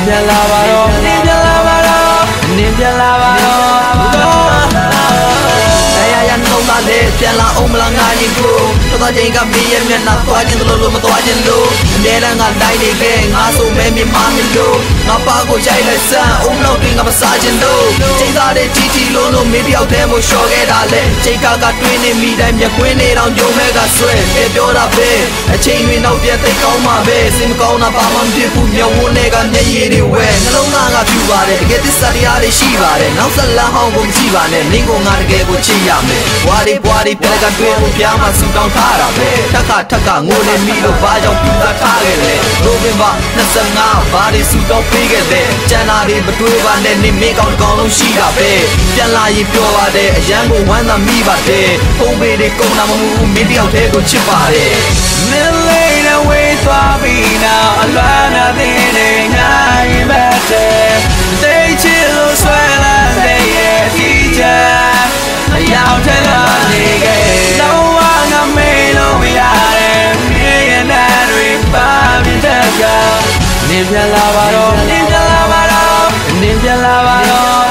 ပြန်လာပါတော့နင်ပြန်လာပါတော့နင်ပြန်လာပါတော့လုံးသားလေးပြန်လာအောင်မလားငါရင်ကိုတော်ချိန်ကမေးရမျက်နှာသွားခြင်းလို့မသွားခြင်းလို့အမြဲတမ်းငါတိုင်းနေခဲ့ငါဆိုမဲမြင်မမလို့ငါပါကိုရိုက်လိုက်စမ်းအုံနောက်တွင်ငါမစားခြင်းလို့ချိန်သားတဲ့တီတီလုံးမေးတယောက်တည်းမို့လျှော်ခဲ့တာလေချိန်ကတွင်းနေမိတိုင်းမျက်ကွင်းနေတော့ညုံမဲကဆွဲပြောတာပဲအချိန်တွေနောက်ပြန်သိကောင်းမှာပဲစိတ်မကောင်းတာဘာမှမဖြစ်ဘူးမျက်ဝန်းတွေကမျက်ရည်တွေဝဲနှလုံးသားကပြူပါတယ်တကယ်သစ္စာတရားတွေရှိပါတယ်နောက်ဆက်လမ်းဟောင်းကိုမကြည့်ပါနဲ့မင်းကငါတကယ်ကိုချစ်ရမယ်ဘွားဒီပြက်ကတွေ့ဖို့ပြားမှဆူတောင်းထားတာပဲထက်ကငိုနေမိလို့ဘာကြောင့်ပြူတာထားခဲ့လဲနိုဝင်ဘာ25ဘာတွေဆူတောင်းပေးခဲ့လဲကျန်တာတွေမတွေးပါနဲ့နေမင်းကောင်းတကောင်လုံးရှိတာပဲပြန်လာရင်ပြောပါတယ်အရန်ကိုဝမ်းသာမိပါတယ်ဖုန်းပေတွေကုန်တာမမှုမင်းတယောက်တည်းကိုချစ်ပါတယ်မင်းလေးနဲ့ဝေးသွားပြီးနောက်အလွမ်းနာသေးတယ်ငါရင်ပဲတဲ့တိတ်ချစ်လို့ဆွဲလာတဲ့ရဲ့ဒီချာရောက်တဲ့နေခဲ့လုံးဝငါမေးလို့မရတယ်မြေရဲ့နဲ့တွေပါပြတဲ့ကနင်ပြန်လာပါတော့နင်ပြန်လာပါတော့နင်ပြန်လာပါတော့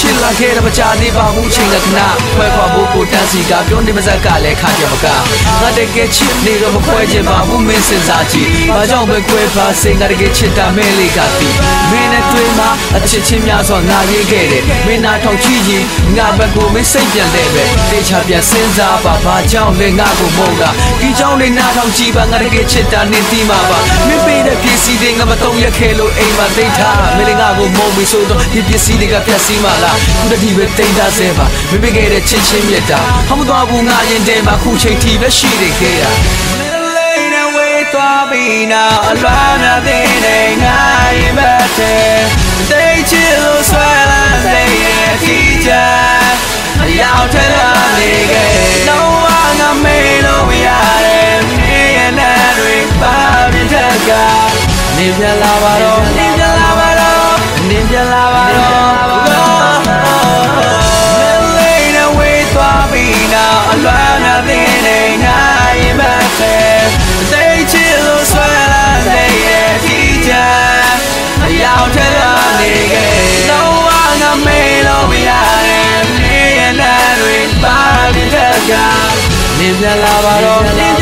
ချစ်လာခဲ့တဲ့မကြသေးပါဘူးချိန်ကခဏခွဲခွာဖို့ကိုတန်းစီကပြောနေပါစက်ကလည်းခါကြမကငါတကယ်ချစ်နေတော့မခွဲချင်ပါဘူးမင်းစဉ်းစားကြည့်ဘာကြောင့်ပဲခွဲပါစိတ်ငါတကယ်ချစ်တာမဲလေးကတည်မင်းနဲ့တွေ့မှာအချစ်ချင်းများစွာငါရေးခဲ့တယ်မင်းနာထောင်ချီရင်ငါဘက်ကိုမင်းစိတ်ပြန်တဲ့ပဲတေချာပြန်စဉ်းစားပါဘာကြောင့်လဲငါကိုမဟုတ်တာဒီကြောင့်လေးနာထောင်ကြည့်ပါငါတကယ်ချစ်တာနေတီးမှာပါမင်းပေးတဲ့ပစ္စည်းတွေငါမတော့ရက်ခဲ့လို့အိမ်မှာသိထားမင်းလည်းငါကိုမုန်းပြီးဆိုတော့ဒီပစ္စည်းတွေကပြက်စီးမှာလားခုတည်းပဲတိတ်သားစဲပါမပေးခဲ့တဲ့ချစ်ချင်းမြတ်တာဟောမသွားဘူးငါရင်တဲမှာခုချိန်ထိပဲရှိနေခဲ့တာမင်းလေးနဲ့ဝေးသွားပြီးနောက်အလွမ်းနာသေးတယ်ငါရင်ပဲတဲ့တိတ်ချစ်လို့ဆွဲလာတဲ့ရဲ့ဒီချာရောက်တဲ့နေခဲ့လုံးဝငါမေးလို့မရတယ်မြေရဲ့နဲ့တွေပါပြတဲ့ကနေပြန်လာပါတော့နေပြန်လာပါတော့နေပြန်လာပါတော့အလွမ်းနာသေးတယ်ငါရင်မတဲ့သိချစ်လို့ဆွဲလာတဲ့ရဲ့ဒီချာရောက်တဲ့နေခဲ့လုံးဝငါမေးလို့မရတယ်မြေရဲ့နဲ့တွေပါပြတဲ့ကနေပြန်လာပါတော့